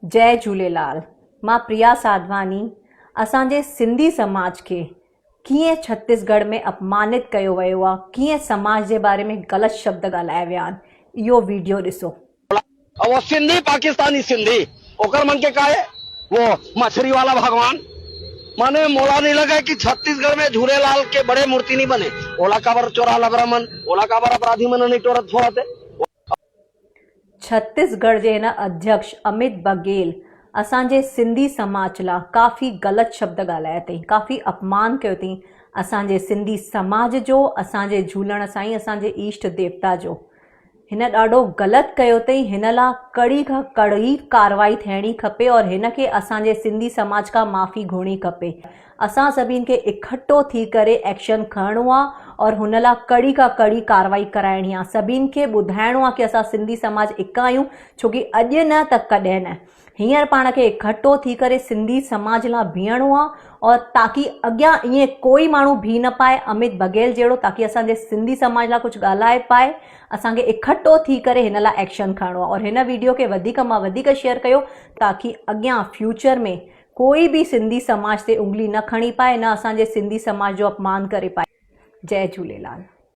जय झूलेलाल। मां प्रिया साधवानी। असांजे सिंधी समाज के किए छत्तीसगढ़ में अपमानित कयो वयो आ, किए समाज के बारे में गलत शब्द ॻाल्हाया विया आहिनि। इहो वीडियो ॾिसो। वो सिंधी पाकिस्तानी सिंधी ओकर मन के काहे वो मछली वाला भगवान माने मोला नहीं लगा कि छत्तीसगढ़ में झूलेलाल के बड़े मूर्ति नहीं बने। ओला काबर चोरा लबरामन ओला काबर अपराधी मन नहीं टोरत फोड़ते। छत्तीसगढ़ के हिन अध्यक्ष अमित बघेल असांजे सिंधी समाज ला काफ़ी गलत शब्द ॻाल्हाया अथई, काफ़ी अपमान कयो अथई असांजे सिंधी समाज जो, असांजे झूलण साईं, असांजे इष्ट देवता जो। हिन ॾाढो गलत कयो अथई। हिन लाइ कड़ी खां कड़ी कार्रवाई थियणी खपे और हिन खे असांजे सिंधी समाज खां माफ़ी घुरणी खपे। असां सभिनि खे इकट्ठो थी करे एक्शन खणणो आहे और हुन लाइ कड़ी खां कड़ी कार्रवाई कराइणी आहे। सभिनि खे ॿुधाइणो आहे कि असां सिंधी समाज हिकु आहियूं, छोकी अॼु न त कॾहिं न। हींअर पाण खे इकट्ठो थी करे सिंधी समाज लाइ बीहणो आहे और ताकि अॻियां ईअं कोई माण्हू बीह न पाए अमित बघेल जहिड़ो, ताकि असांजे सिंधी समाज लाइ कुझु ॻाल्हाए पाए। असांखे इकट्ठो थी करे हिन लाइ एक्शन खणणो आहे और हिन वीडियो खे वधीक मां वधीक शेयर कयो ताकि अॻियां फ्यूचर में कोई भी सिंधी समाज ते उंगली न खणी पाए, न असांजे सिंधी समाज जो अपमान करे पाए। जय झूलेलाल।